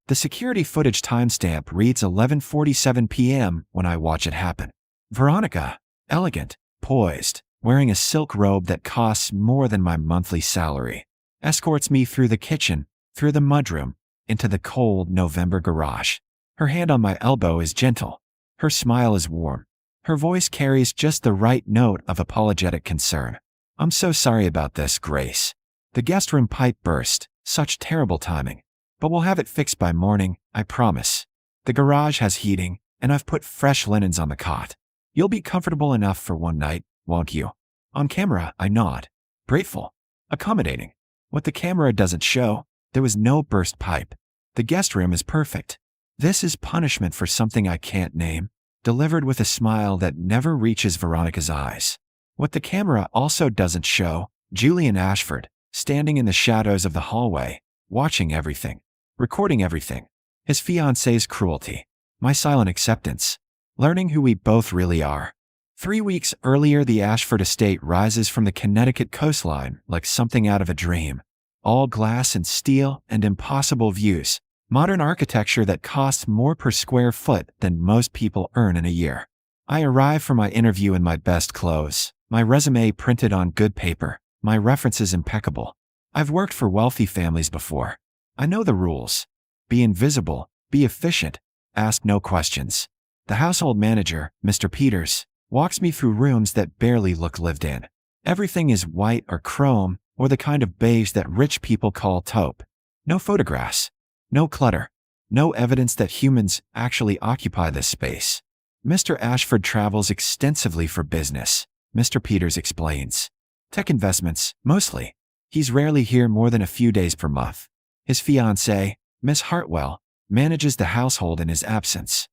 The security footage timestamp reads 11:47 p.m. when I watch it happen. Veronica, elegant, poised, wearing a silk robe that costs more than my monthly salary, escorts me through the kitchen, through the mudroom, into the cold November garage. Her hand on my elbow is gentle. Her smile is warm. Her voice carries just the right note of apologetic concern. "I'm so sorry about this, Grace. The guest room pipe burst. Such terrible timing. But we'll have it fixed by morning, I promise. The garage has heating, and I've put fresh linens on the cot. You'll be comfortable enough for one night, won't you?" On camera, I nod. Grateful. Accommodating. What the camera doesn't show, there was no burst pipe. The guest room is perfect. This is punishment for something I can't name, delivered with a smile that never reaches Veronica's eyes. What the camera also doesn't show, Julian Ashford, standing in the shadows of the hallway, watching everything, recording everything. His fiancée's cruelty, my silent acceptance, learning who we both really are. 3 weeks earlier, the Ashford estate rises from the Connecticut coastline like something out of a dream. All glass and steel and impossible views. Modern architecture that costs more per square foot than most people earn in a year. I arrive for my interview in my best clothes, my resume printed on good paper, my references impeccable. I've worked for wealthy families before. I know the rules. Be invisible, be efficient, ask no questions. The household manager, Mr. Peters, walks me through rooms that barely look lived in. Everything is white or chrome or the kind of beige that rich people call taupe. No photographs. No clutter. No evidence that humans actually occupy this space. Mr. Ashford travels extensively for business, Mr. Peters explains. Tech investments, mostly. He's rarely here more than a few days per month. His fiancée, Miss Hartwell, manages the household in his absence.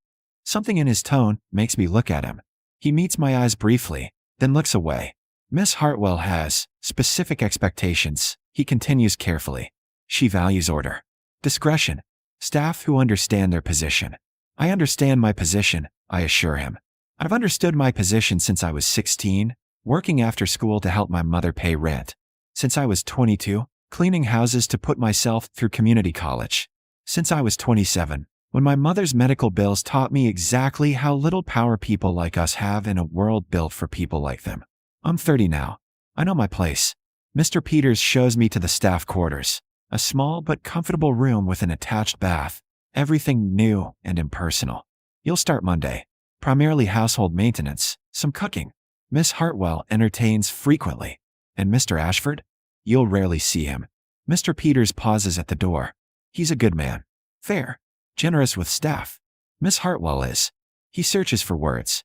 Something in his tone makes me look at him. He meets my eyes briefly, then looks away. Miss Hartwell has specific expectations, he continues carefully. She values order. Discretion. Staff who understand their position. I understand my position, I assure him. I've understood my position since I was 16, working after school to help my mother pay rent. Since I was 22, cleaning houses to put myself through community college. Since I was 27, when my mother's medical bills taught me exactly how little power people like us have in a world built for people like them. I'm 30 now. I know my place. Mr. Peters shows me to the staff quarters. A small but comfortable room with an attached bath. Everything new and impersonal. You'll start Monday. Primarily household maintenance, some cooking. Miss Hartwell entertains frequently. And Mr. Ashford? You'll rarely see him. Mr. Peters pauses at the door. He's a good man. Fair. Generous with staff. Miss Hartwell is. He searches for words.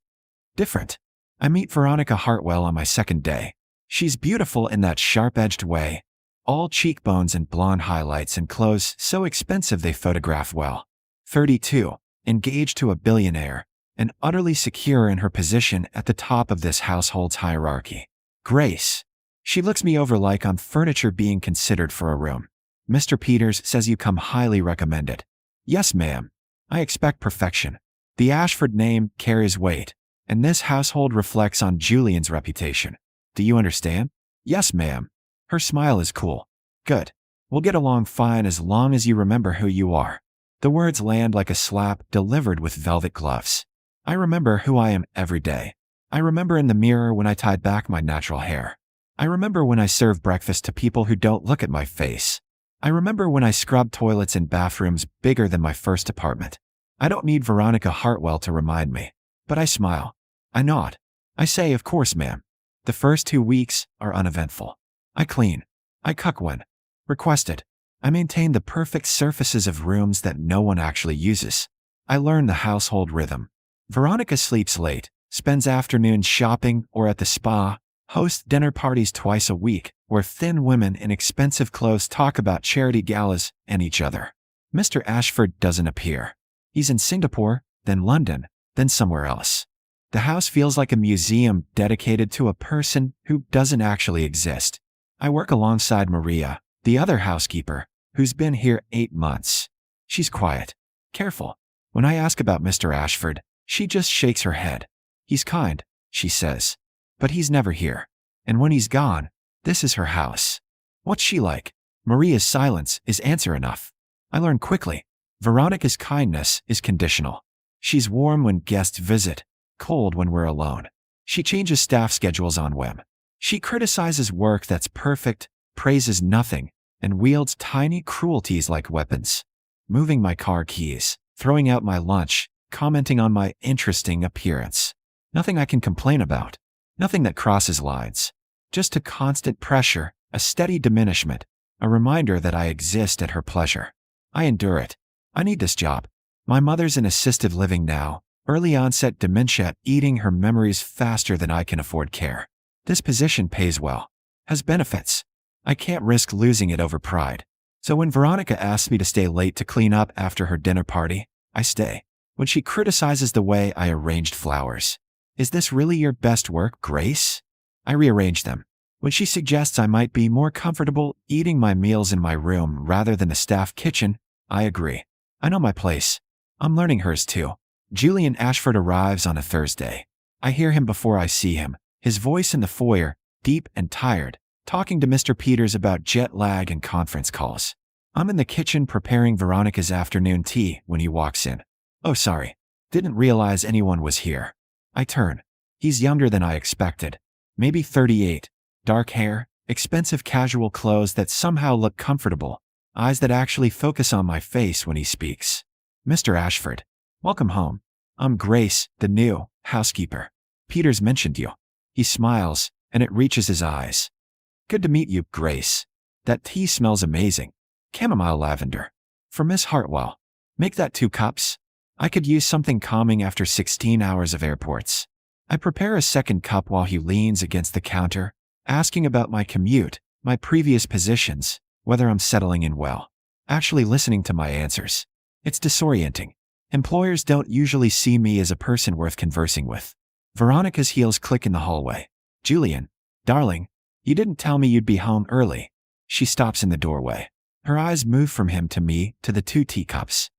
Different. I meet Veronica Hartwell on my second day. She's beautiful in that sharp-edged way. All cheekbones and blonde highlights and clothes so expensive they photograph well. 32, engaged to a billionaire, and utterly secure in her position at the top of this household's hierarchy. Grace. She looks me over like I'm furniture being considered for a room. Mr. Peters says you come highly recommended. Yes, ma'am. I expect perfection. The Ashford name carries weight, and this household reflects on Julian's reputation. Do you understand? Yes, ma'am. Her smile is cool. Good. We'll get along fine as long as you remember who you are. The words land like a slap delivered with velvet gloves. I remember who I am every day. I remember in the mirror when I tied back my natural hair. I remember when I serve breakfast to people who don't look at my face. I remember when I scrub toilets in bathrooms bigger than my first apartment. I don't need Veronica Hartwell to remind me. But I smile. I nod. I say, of course, ma'am. The first 2 weeks are uneventful. I clean. I cook when requested. I maintain the perfect surfaces of rooms that no one actually uses. I learn the household rhythm. Veronica sleeps late, spends afternoons shopping or at the spa, hosts dinner parties twice a week, where thin women in expensive clothes talk about charity galas and each other. Mr. Ashford doesn't appear. He's in Singapore, then London, then somewhere else. The house feels like a museum dedicated to a person who doesn't actually exist. I work alongside Maria, the other housekeeper, who's been here 8 months. She's quiet, careful. When I ask about Mr. Ashford, she just shakes her head. He's kind, she says. But he's never here. And when he's gone, this is her house. What's she like? Maria's silence is answer enough. I learn quickly. Veronica's kindness is conditional. She's warm when guests visit, cold when we're alone. She changes staff schedules on whim. She criticizes work that's perfect, praises nothing, and wields tiny cruelties like weapons. Moving my car keys, throwing out my lunch, commenting on my interesting appearance. Nothing I can complain about. Nothing that crosses lines. Just a constant pressure, a steady diminishment, a reminder that I exist at her pleasure. I endure it. I need this job. My mother's in assisted living now, early onset dementia, eating her memories faster than I can afford care. This position pays well, has benefits. I can't risk losing it over pride. So when Veronica asks me to stay late to clean up after her dinner party, I stay. When she criticizes the way I arranged flowers, "Is this really your best work, Grace?" I rearrange them. When she suggests I might be more comfortable eating my meals in my room rather than the staff kitchen, I agree. I know my place. I'm learning hers too. Julian Ashford arrives on a Thursday. I hear him before I see him, his voice in the foyer, deep and tired, talking to Mr. Peters about jet lag and conference calls. I'm in the kitchen preparing Veronica's afternoon tea when he walks in. "Oh, sorry. Didn't realize anyone was here." I turn. He's younger than I expected. Maybe 38. Dark hair, expensive casual clothes that somehow look comfortable, eyes that actually focus on my face when he speaks. "Mr. Ashford, welcome home. I'm Grace, the new housekeeper. Peters mentioned you." He smiles, and it reaches his eyes. "Good to meet you, Grace. That tea smells amazing. Chamomile lavender. For Miss Hartwell. Make that 2 cups. I could use something calming after 16 hours of airports." I prepare a second cup while he leans against the counter, asking about my commute, my previous positions, whether I'm settling in well. Actually listening to my answers. It's disorienting. Employers don't usually see me as a person worth conversing with. Veronica's heels click in the hallway. "Julian, darling, you didn't tell me you'd be home early." She stops in the doorway. Her eyes move from him to me to the 2 teacups.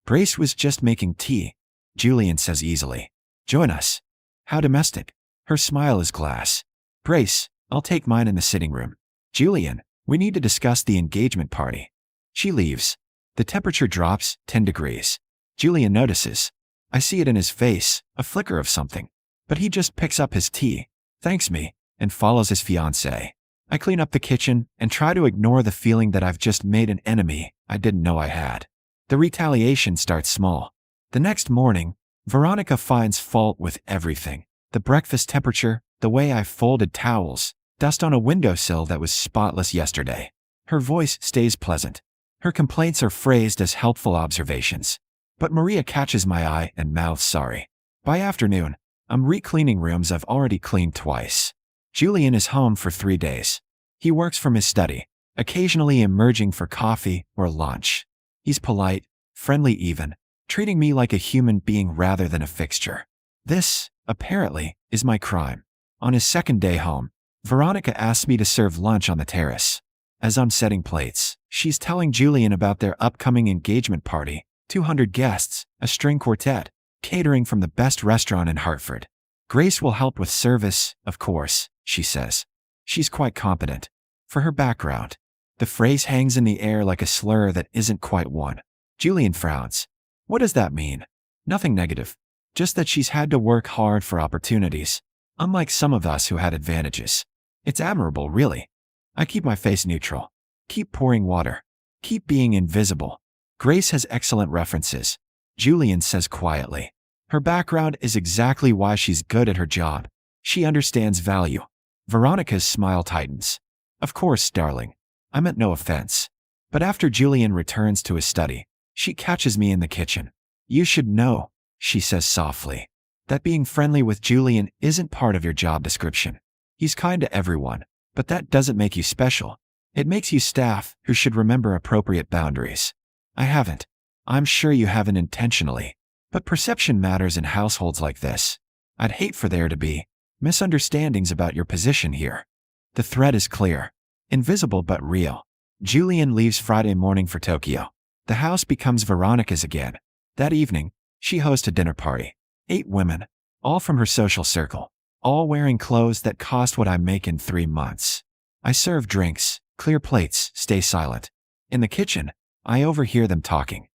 "Grace was just making tea," Julian says easily. "Join us." How domestic. Her smile is glass. "Grace, I'll take mine in the sitting room." "Julian, we need to discuss the engagement party." She leaves. The temperature drops 10 degrees. Julian notices. I see it in his face, a flicker of something. But he just picks up his tea, thanks me, and follows his fiancée. I clean up the kitchen and try to ignore the feeling that I've just made an enemy I didn't know I had. The retaliation starts small. The next morning, Veronica finds fault with everything. The breakfast temperature, the way I folded towels, dust on a windowsill that was spotless yesterday. Her voice stays pleasant. Her complaints are phrased as helpful observations. But Maria catches my eye and mouths sorry. By afternoon, I'm re-cleaning rooms I've already cleaned twice. Julian is home for 3 days. He works from his study, occasionally emerging for coffee or lunch. He's polite, friendly even, treating me like a human being rather than a fixture. This, apparently, is my crime. On his second day home, Veronica asks me to serve lunch on the terrace. As I'm setting plates, she's telling Julian about their upcoming engagement party, 200 guests, a string quartet, catering from the best restaurant in Hartford. "Grace will help with service, of course," she says. She's quite competent. For her background, the phrase hangs in the air like a slur that isn't quite one. Julian frowns. What does that mean? Nothing negative. Just that she's had to work hard for opportunities, unlike some of us who had advantages. It's admirable, really. I keep my face neutral. Keep pouring water. Keep being invisible. Grace has excellent references, Julian says quietly. Her background is exactly why she's good at her job. She understands value. Veronica's smile tightens. "Of course, darling. I meant no offense." But after Julian returns to his study, she catches me in the kitchen. "You should know," she says softly, "that being friendly with Julian isn't part of your job description. He's kind to everyone, but that doesn't make you special. It makes you staff who should remember appropriate boundaries. I haven't. I'm sure you haven't intentionally. But perception matters in households like this. I'd hate for there to be misunderstandings about your position here." The thread is clear. Invisible but real. Julian leaves Friday morning for Tokyo. The house becomes Veronica's again. That evening, she hosts a dinner party. 8 women, all from her social circle, all wearing clothes that cost what I make in 3 months. I serve drinks, clear plates, stay silent. In the kitchen, I overhear them talking.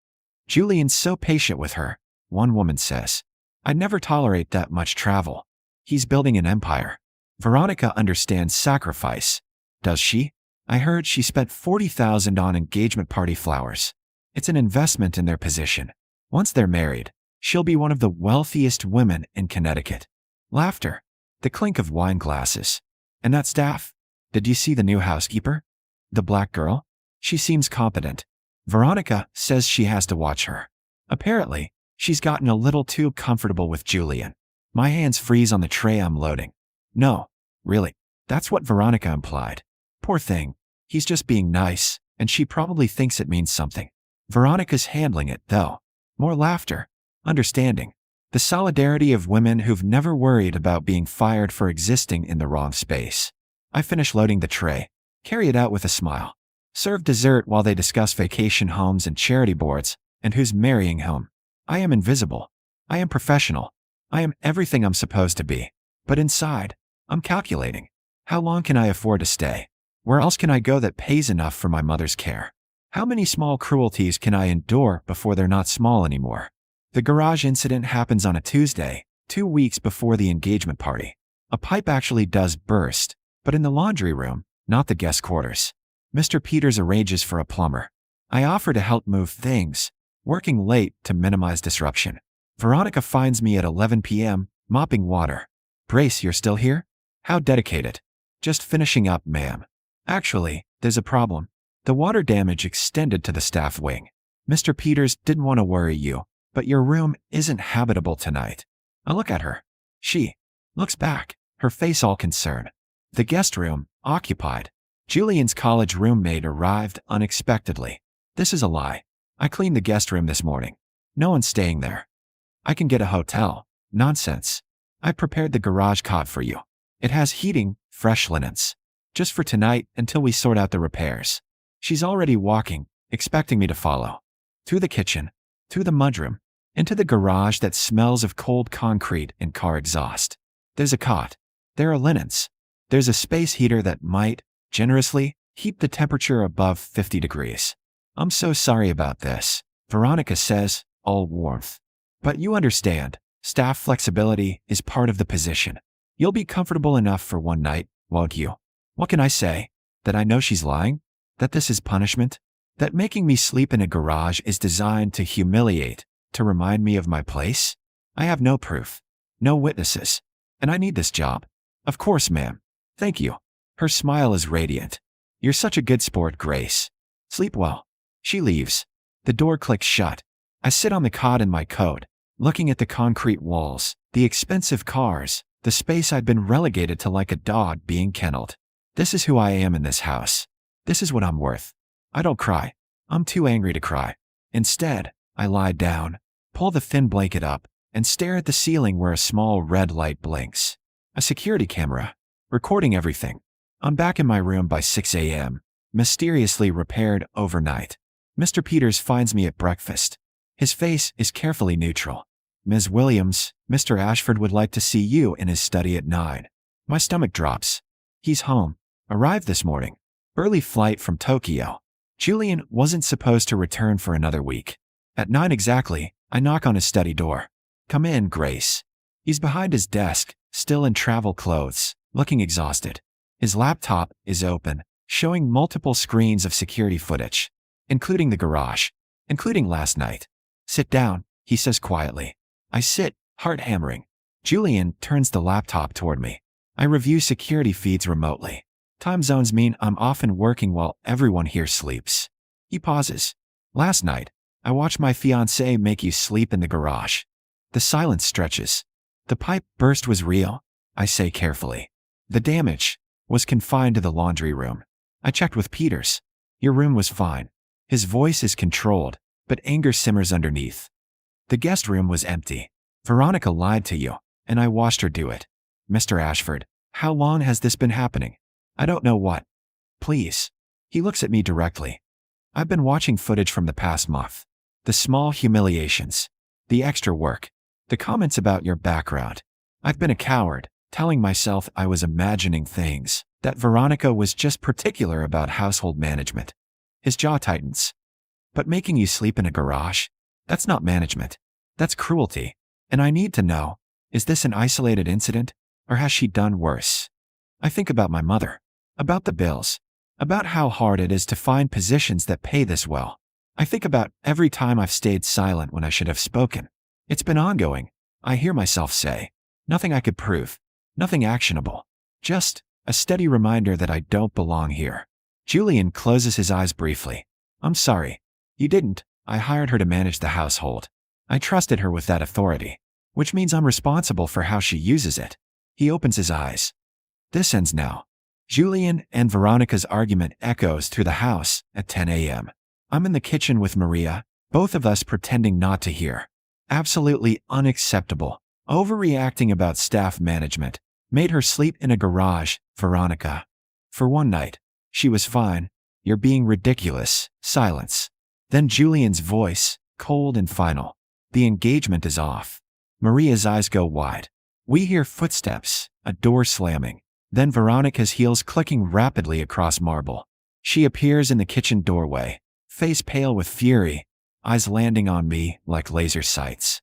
Julian's so patient with her, one woman says. I'd never tolerate that much travel. He's building an empire. Veronica understands sacrifice. Does she? I heard she spent $40,000 on engagement party flowers. It's an investment in their position. Once they're married, she'll be one of the wealthiest women in Connecticut. Laughter. The clink of wine glasses. And that staff? Did you see the new housekeeper? The black girl? She seems competent. Veronica says she has to watch her. Apparently, she's gotten a little too comfortable with Julian. My hands freeze on the tray I'm loading. No, really, that's what Veronica implied. Poor thing. He's just being nice, and she probably thinks it means something. Veronica's handling it, though. More laughter. Understanding. The solidarity of women who've never worried about being fired for existing in the wrong space. I finish loading the tray. Carry it out with a smile. Serve dessert while they discuss vacation homes and charity boards, and who's marrying whom. I am invisible. I am professional. I am everything I'm supposed to be. But inside, I'm calculating. How long can I afford to stay? Where else can I go that pays enough for my mother's care? How many small cruelties can I endure before they're not small anymore? The garage incident happens on a Tuesday, 2 weeks before the engagement party. A pipe actually does burst, but in the laundry room, not the guest quarters. Mr. Peters arranges for a plumber. I offer to help move things, working late to minimize disruption. Veronica finds me at 11 p.m., mopping water. Brace, you're still here? How dedicated. Just finishing up, ma'am. Actually, there's a problem. The water damage extended to the staff wing. Mr. Peters didn't want to worry you, but your room isn't habitable tonight. I look at her. She looks back, her face all concern. The guest room, occupied. Julian's college roommate arrived unexpectedly. This is a lie. I cleaned the guest room this morning. No one's staying there. I can get a hotel. Nonsense. I prepared the garage cot for you. It has heating, fresh linens. Just for tonight until we sort out the repairs. She's already walking, expecting me to follow. Through the kitchen, through the mudroom, into the garage that smells of cold concrete and car exhaust. There's a cot. There are linens. There's a space heater that might, generously, keep the temperature above 50 degrees. I'm so sorry about this, Veronica says, all warmth. But you understand, staff flexibility is part of the position. You'll be comfortable enough for one night, won't you? What can I say? That I know she's lying? That this is punishment? That making me sleep in a garage is designed to humiliate, to remind me of my place? I have no proof. No witnesses. And I need this job. Of course, ma'am. Thank you. Her smile is radiant. You're such a good sport, Grace. Sleep well. She leaves. The door clicks shut. I sit on the cot in my coat, looking at the concrete walls, the expensive cars, the space I'd been relegated to like a dog being kenneled. This is who I am in this house. This is what I'm worth. I don't cry. I'm too angry to cry. Instead, I lie down, pull the thin blanket up, and stare at the ceiling where a small red light blinks. A security camera, recording everything. I'm back in my room by 6 a.m., mysteriously repaired overnight. Mr. Peters finds me at breakfast. His face is carefully neutral. Ms. Williams, Mr. Ashford would like to see you in his study at 9. My stomach drops. He's home. Arrived this morning. Early flight from Tokyo. Julian wasn't supposed to return for another week. At 9 exactly, I knock on his study door. Come in, Grace. He's behind his desk, still in travel clothes, looking exhausted. His laptop is open, showing multiple screens of security footage, including the garage, including last night. Sit down, he says quietly. I sit, heart hammering. Julian turns the laptop toward me. I review security feeds remotely. Time zones mean I'm often working while everyone here sleeps. He pauses. Last night, I watched my fiancée make you sleep in the garage. The silence stretches. The pipe burst was real, I say carefully. The damage was confined to the laundry room. I checked with Peters. Your room was fine. His voice is controlled, but anger simmers underneath. The guest room was empty. Veronica lied to you, and I watched her do it. Mr. Ashford, how long has this been happening? I don't know what. Please. He looks at me directly. I've been watching footage from the past month. The small humiliations. The extra work. The comments about your background. I've been a coward, telling myself I was imagining things, that Veronica was just particular about household management. His jaw tightens. But making you sleep in a garage? That's not management. That's cruelty. And I need to know, is this an isolated incident, or has she done worse? I think about my mother, about the bills, about how hard it is to find positions that pay this well. I think about every time I've stayed silent when I should have spoken. It's been ongoing, I hear myself say. Nothing I could prove, nothing actionable. Just a steady reminder that I don't belong here. Julian closes his eyes briefly. I'm sorry. You didn't. I hired her to manage the household. I trusted her with that authority, which means I'm responsible for how she uses it. He opens his eyes. This ends now. Julian and Veronica's argument echoes through the house at 10 a.m. I'm in the kitchen with Maria, both of us pretending not to hear. Absolutely unacceptable. Overreacting about staff management. Made her sleep in a garage, Veronica. For one night. She was fine. You're being ridiculous. Silence. Then Julian's voice, cold and final. The engagement is off. Maria's eyes go wide. We hear footsteps, a door slamming. Then Veronica's heels clicking rapidly across marble. She appears in the kitchen doorway, face pale with fury, eyes landing on me like laser sights.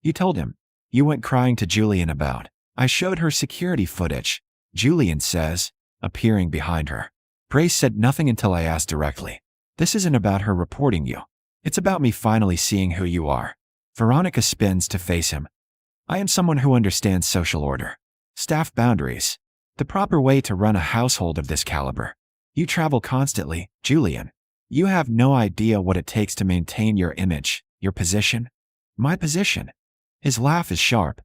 You told him. You went crying to Julian about. I showed her security footage, Julian says, appearing behind her. Grace said nothing until I asked directly. This isn't about her reporting you. It's about me finally seeing who you are. Veronica spins to face him. I am someone who understands social order, staff boundaries, the proper way to run a household of this caliber. You travel constantly, Julian. You have no idea what it takes to maintain your image, your position. My position. His laugh is sharp.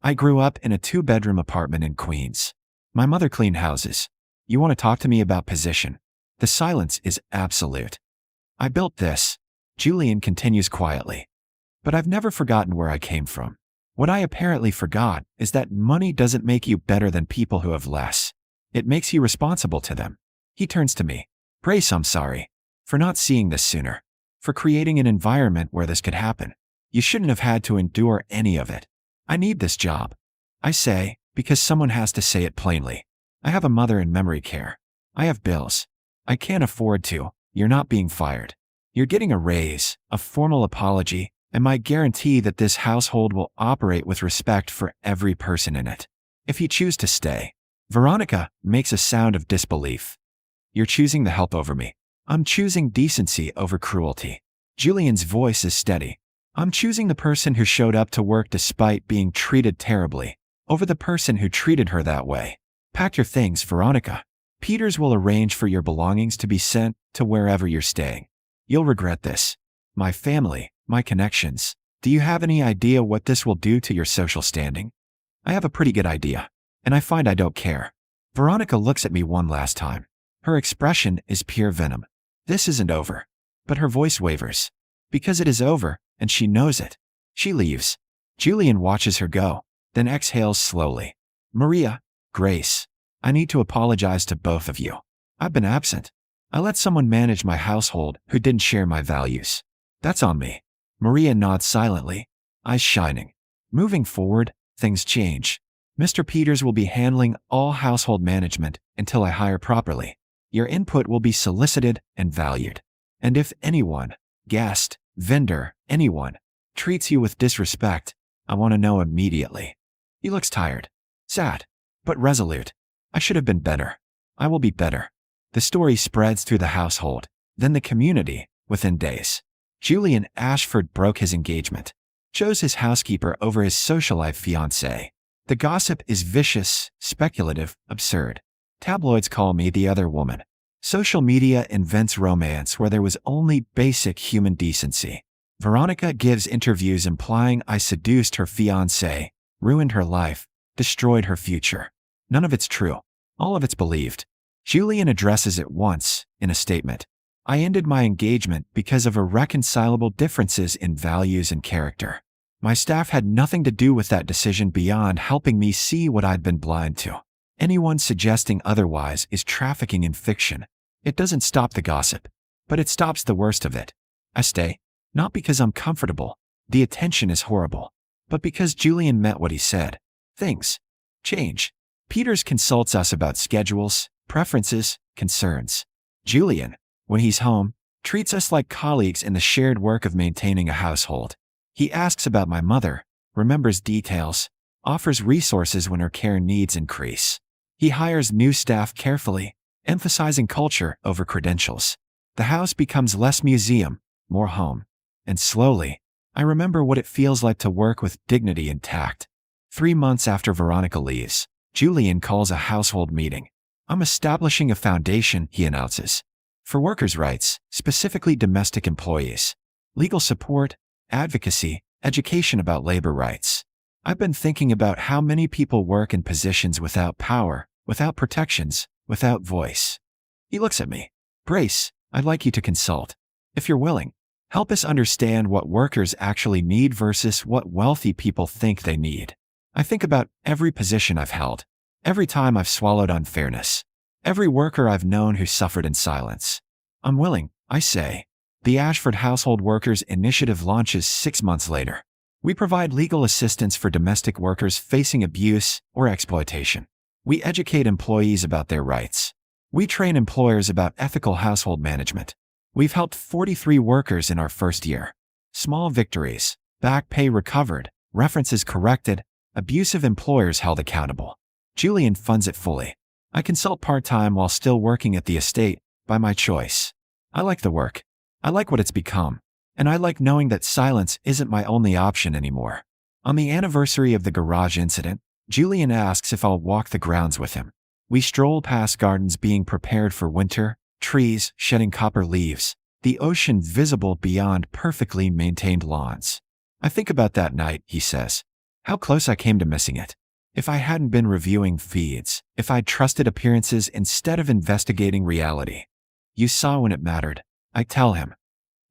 I grew up in a 2-bedroom apartment in Queens. My mother cleaned houses. You want to talk to me about position? The silence is absolute. I built this, Julian continues quietly. But I've never forgotten where I came from. What I apparently forgot is that money doesn't make you better than people who have less. It makes you responsible to them. He turns to me. Grace, I'm sorry. For not seeing this sooner. For creating an environment where this could happen. You shouldn't have had to endure any of it. I need this job. I say, because someone has to say it plainly. I have a mother in memory care. I have bills. I can't afford to. You're not being fired. You're getting a raise, a formal apology, and my guarantee that this household will operate with respect for every person in it. If you choose to stay. Veronica makes a sound of disbelief. You're choosing the help over me. I'm choosing decency over cruelty. Julian's voice is steady. I'm choosing the person who showed up to work despite being treated terribly, over the person who treated her that way. Pack your things, Veronica. Peters will arrange for your belongings to be sent to wherever you're staying. You'll regret this. My family, my connections. Do you have any idea what this will do to your social standing? I have a pretty good idea, and I find I don't care. Veronica looks at me one last time. Her expression is pure venom. This isn't over. But her voice wavers. Because it is over, and she knows it. She leaves. Julian watches her go, then exhales slowly. Maria, Grace, I need to apologize to both of you. I've been absent. I let someone manage my household who didn't share my values. That's on me. Maria nods silently, eyes shining. Moving forward, things change. Mr. Peters will be handling all household management until I hire properly. Your input will be solicited and valued. And if anyone, guest, vendor, anyone, treats you with disrespect, I want to know immediately. He looks tired, sad, but resolute. I should have been better. I will be better. The story spreads through the household, then the community, within days. Julian Ashford broke his engagement, chose his housekeeper over his social life fiancée. The gossip is vicious, speculative, absurd. Tabloids call me the other woman. Social media invents romance where there was only basic human decency. Veronica gives interviews implying I seduced her fiancé, ruined her life, destroyed her future. None of it's true. All of it's believed. Julian addresses it once, in a statement. I ended my engagement because of irreconcilable differences in values and character. My staff had nothing to do with that decision beyond helping me see what I'd been blind to. Anyone suggesting otherwise is trafficking in fiction. It doesn't stop the gossip, but it stops the worst of it. I stay, not because I'm comfortable, the attention is horrible, but because Julian meant what he said. Things change. Peters consults us about schedules, preferences, concerns. Julian, when he's home, treats us like colleagues in the shared work of maintaining a household. He asks about my mother, remembers details, offers resources when her care needs increase. He hires new staff carefully, emphasizing culture over credentials. The house becomes less museum, more home. And slowly, I remember what it feels like to work with dignity and tact. 3 months after Veronica leaves, Julian calls a household meeting. I'm establishing a foundation, he announces, for workers' rights, specifically domestic employees, legal support, advocacy, education about labor rights. I've been thinking about how many people work in positions without power, without protections, without voice. He looks at me. Brace, I'd like you to consult. If you're willing, help us understand what workers actually need versus what wealthy people think they need. I think about every position I've held, every time I've swallowed unfairness, every worker I've known who suffered in silence. I'm willing, I say. The Ashford Household Workers Initiative launches 6 months later. We provide legal assistance for domestic workers facing abuse or exploitation. We educate employees about their rights. We train employers about ethical household management. We've helped 43 workers in our first year. Small victories, back pay recovered, references corrected, abusive employers held accountable. Julian funds it fully. I consult part-time while still working at the estate, by my choice. I like the work. I like what it's become. And I like knowing that silence isn't my only option anymore. On the anniversary of the garage incident, Julian asks if I'll walk the grounds with him. We stroll past gardens being prepared for winter, trees shedding copper leaves, the ocean visible beyond perfectly maintained lawns. I think about that night, he says. How close I came to missing it. If I hadn't been reviewing feeds, if I'd trusted appearances instead of investigating reality. You saw when it mattered, I tell him.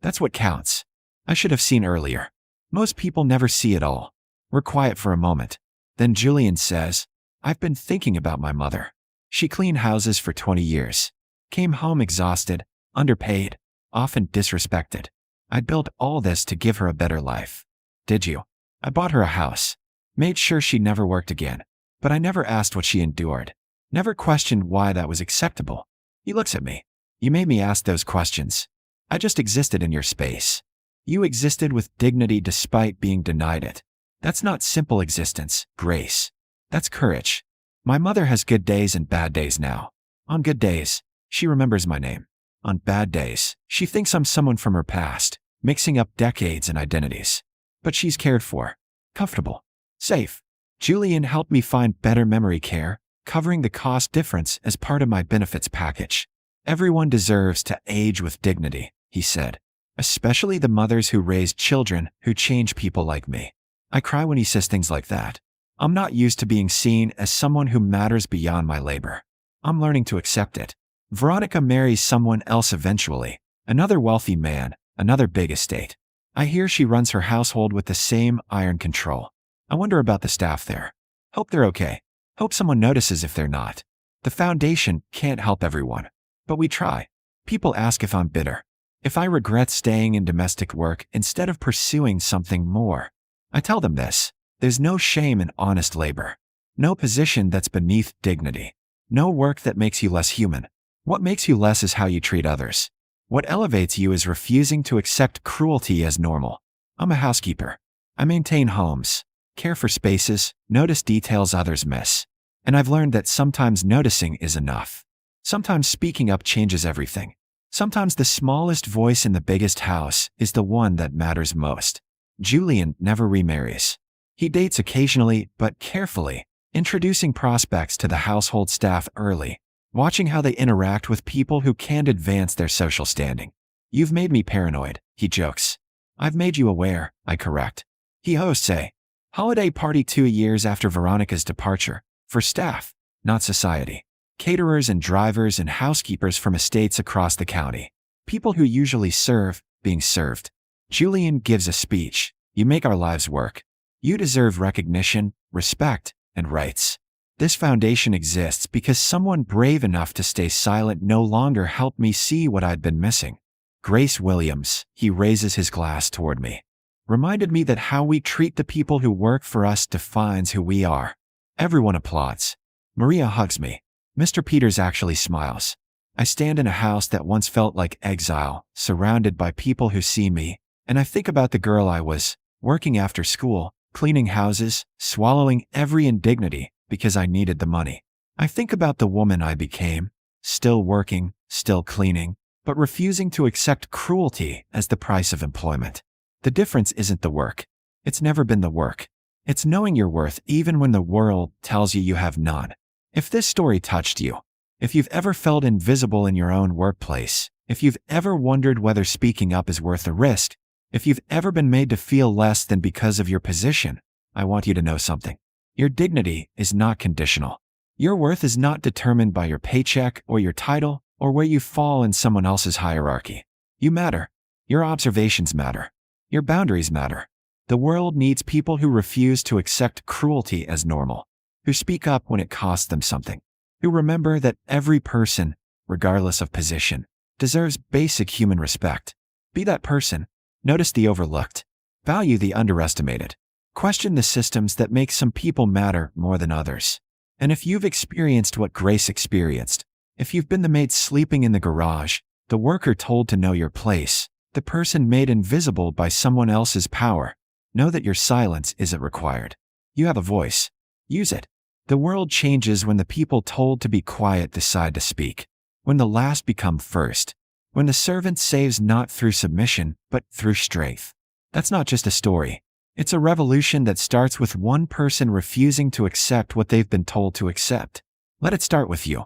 That's what counts. I should have seen earlier. Most people never see it all. We're quiet for a moment. Then Julian says, I've been thinking about my mother. She cleaned houses for 20 years. Came home exhausted, underpaid, often disrespected. I built all this to give her a better life. Did you? I bought her a house. Made sure she never worked again. But I never asked what she endured. Never questioned why that was acceptable. He looks at me. You made me ask those questions. I just existed in your space. You existed with dignity despite being denied it. That's not simple existence, Grace. That's courage. My mother has good days and bad days now. On good days, she remembers my name. On bad days, she thinks I'm someone from her past, mixing up decades and identities. But she's cared for, comfortable, safe. Julian helped me find better memory care, covering the cost difference as part of my benefits package. Everyone deserves to age with dignity, he said. Especially the mothers who raise children who change people like me. I cry when he says things like that. I'm not used to being seen as someone who matters beyond my labor. I'm learning to accept it. Veronica marries someone else eventually, another wealthy man, another big estate. I hear she runs her household with the same iron control. I wonder about the staff there. Hope they're okay. Hope someone notices if they're not. The foundation can't help everyone. But we try. People ask if I'm bitter. If I regret staying in domestic work instead of pursuing something more. I tell them this. There's no shame in honest labor. No position that's beneath dignity. No work that makes you less human. What makes you less is how you treat others. What elevates you is refusing to accept cruelty as normal. I'm a housekeeper. I maintain homes, care for spaces, notice details others miss. And I've learned that sometimes noticing is enough. Sometimes speaking up changes everything. Sometimes the smallest voice in the biggest house is the one that matters most. Julian never remarries. He dates occasionally, but carefully, introducing prospects to the household staff early, watching how they interact with people who can't advance their social standing. You've made me paranoid, he jokes. I've made you aware, I correct. He hosts a holiday party 2 years after Veronica's departure, for staff, not society. Caterers and drivers and housekeepers from estates across the county. People who usually serve, being served. Julian gives a speech. You make our lives work. You deserve recognition, respect, and rights. This foundation exists because someone brave enough to stay silent no longer helped me see what I'd been missing. Grace Williams, he raises his glass toward me, reminded me that how we treat the people who work for us defines who we are. Everyone applauds. Maria hugs me. Mr. Peters actually smiles. I stand in a house that once felt like exile, surrounded by people who see me, and I think about the girl I was, working after school, cleaning houses, swallowing every indignity because I needed the money. I think about the woman I became, still working, still cleaning, but refusing to accept cruelty as the price of employment. The difference isn't the work. It's never been the work. It's knowing your worth even when the world tells you you have none. If this story touched you, if you've ever felt invisible in your own workplace, if you've ever wondered whether speaking up is worth the risk, if you've ever been made to feel less than because of your position, I want you to know something. Your dignity is not conditional. Your worth is not determined by your paycheck or your title or where you fall in someone else's hierarchy. You matter. Your observations matter. Your boundaries matter. The world needs people who refuse to accept cruelty as normal, who speak up when it costs them something, who remember that every person, regardless of position, deserves basic human respect. Be that person. Notice the overlooked. Value the underestimated. Question the systems that make some people matter more than others. And if you've experienced what Grace experienced, if you've been the maid sleeping in the garage, the worker told to know your place, the person made invisible by someone else's power, know that your silence isn't required. You have a voice. Use it. The world changes when the people told to be quiet decide to speak, when the last become first, when the servant saves not through submission, but through strength. That's not just a story. It's a revolution that starts with one person refusing to accept what they've been told to accept. Let it start with you.